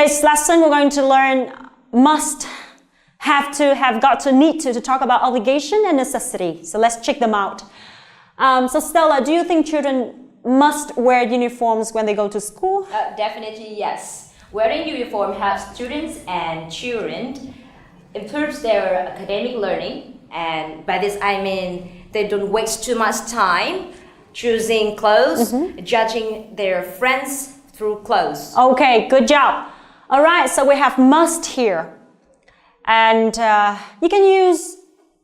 today's lesson, we're going to learn must, have to, have got to, need to talk about obligation and necessity. So let's check them out. So Stella, do you think children must wear uniforms when they go to school? Definitely yes. Wearing uniform helps students and children improves their academic learning, and by this I mean they don't waste too much time choosing clothes, judging their friends through clothes. Okay, good job. All right, so we have must here. And you can use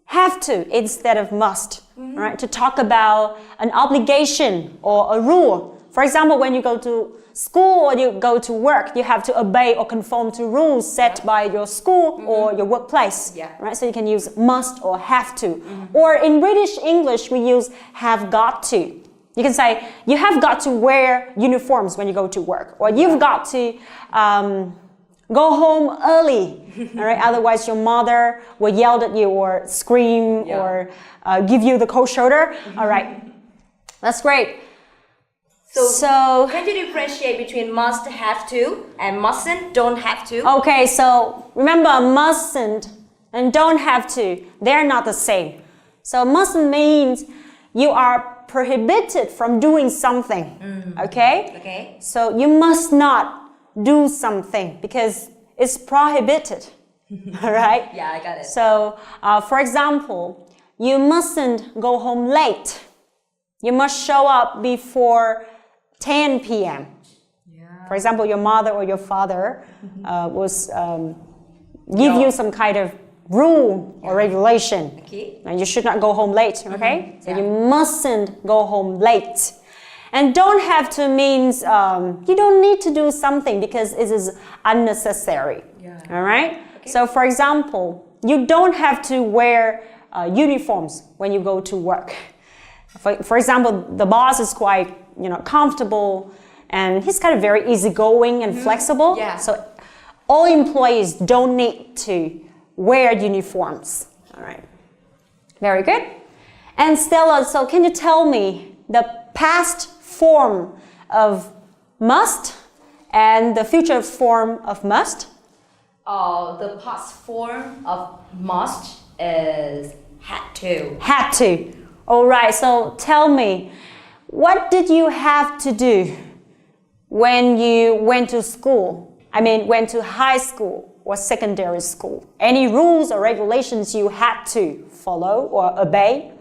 have to instead of must, right? To talk about an obligation or a rule. For example, when you go to school or you go to work, you have to obey or conform to rules set by your school or your workplace, right? So you can use must or have to. Or in British English, we use have got to. You can say, you have got to wear uniforms when you go to work, or you've got to go home early, all right? Otherwise, your mother will yell at you or scream or give you the cold shoulder. All right, that's great. So can you differentiate between must, have to, and mustn't, don't have to? Okay, so remember, mustn't and don't have to, they're not the same. So mustn't means you are prohibited from doing something, okay? Okay. So you must not do something because it's prohibited, all right? Yeah, I got it. So, for example, you mustn't go home late. You must show up before 10 p.m. For example, your mother or your father was give you some kind of rule or regulation. Okay. And you should not go home late, okay? So you mustn't go home late. And don't have to means you don't need to do something because it is unnecessary. All right? Okay. So for example, you don't have to wear uniforms when you go to work. For example, the boss is quite, comfortable and he's kind of very easygoing and flexible. Yeah. So all employees don't need to wear uniforms. All right. Very good. And Stella, so can you tell me the past form of must and the future form of must? The past form of must is had to. Had to. All right, so tell me, what did you have to do when you went to school? I mean, went to high school or secondary school? Any rules or regulations you had to follow or obey?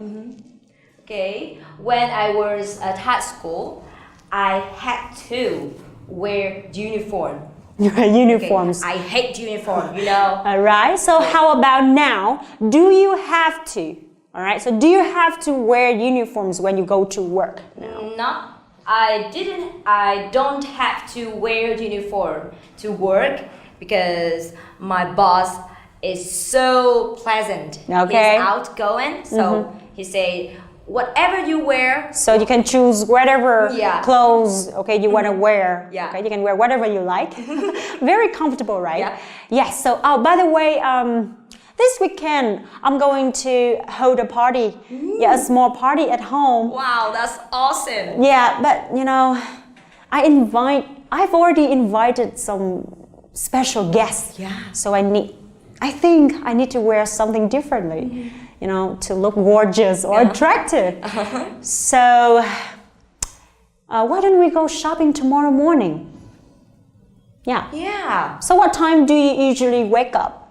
Okay, when I was at high school, I had to wear uniform. Uniforms. Okay, I hate uniform, All right, so how about now? Do you have to? All right, so do you have to wear uniforms when you go to work now? No, I don't have to wear uniform to work because my boss is so pleasant. Okay. He's outgoing, so he said, whatever you wear. So you can choose whatever clothes, okay, you want to wear. Yeah. Okay, you can wear whatever you like. Very comfortable, right? Yeah. Yes, so, by the way, this weekend, I'm going to hold a party. Yeah, a small party at home. Wow, that's awesome. Yeah, but, I've already invited some special guests. Yeah. So I think I need to wear something differently, to look gorgeous or attractive. So, why don't we go shopping tomorrow morning? Yeah. Yeah. So what time do you usually wake up?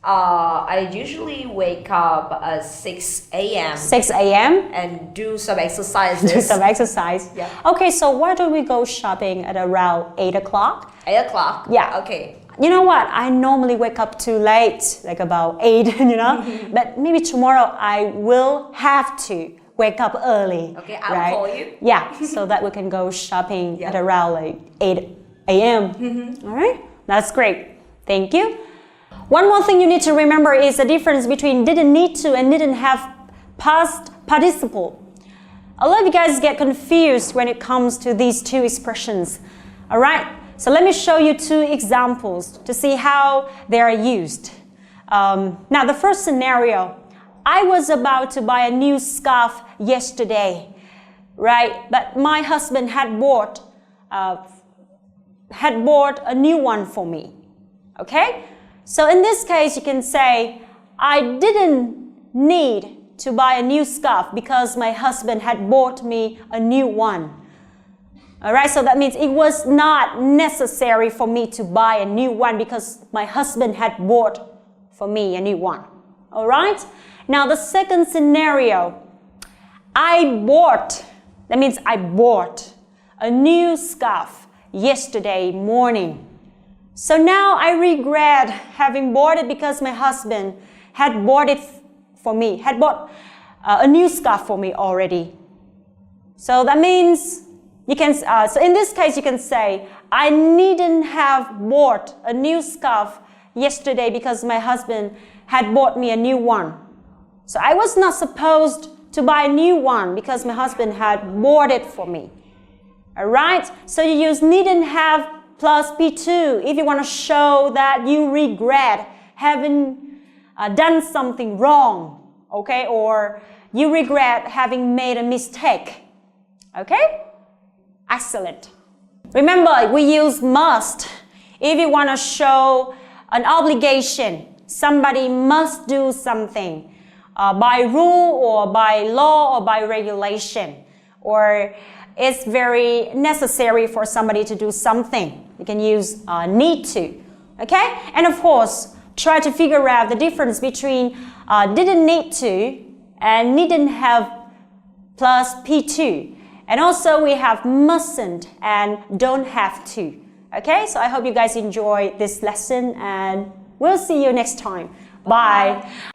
I usually wake up at 6 a.m. 6 a.m. and do some exercises. Do some exercise. Yeah. Okay, so why don't we go shopping at around 8 o'clock? 8 o'clock? Yeah. Okay. You know what? I normally wake up too late, like about 8, But maybe tomorrow I will have to wake up early. Okay, I'll call you. Yeah, so that we can go shopping at around like 8 a.m. All right? That's great. Thank you. One more thing you need to remember is the difference between didn't need to and didn't have past participle. A lot of you guys get confused when it comes to these two expressions. All right? So let me show you two examples to see how they are used. Now, the first scenario, I was about to buy a new scarf yesterday, right? But my husband had bought had bought a new one for me. Okay? So in this case, you can say, I didn't need to buy a new scarf because my husband had bought me a new one. Alright, so that means it was not necessary for me to buy a new one because my husband had bought for me a new one. Alright? Now the second scenario, I bought, that means I bought a new scarf yesterday morning. So now I regret having bought it because my husband had bought it for me, had bought a new scarf for me already. So that means you can, so in this case you can say, I needn't have bought a new scarf yesterday because my husband had bought me a new one. So I was not supposed to buy a new one because my husband had bought it for me. Alright, so you use needn't have plus P2 if you want to show that you regret having done something wrong, okay, or you regret having made a mistake. Okay? Excellent. Remember, we use must if you want to show an obligation. Somebody must do something by rule or by law or by regulation, or it's very necessary for somebody to do something. You can use need to. Okay? And of course, try to figure out the difference between didn't need to and needn't have plus P2. And also we have mustn't and don't have to. Okay, so I hope you guys enjoy this lesson and we'll see you next time. Bye.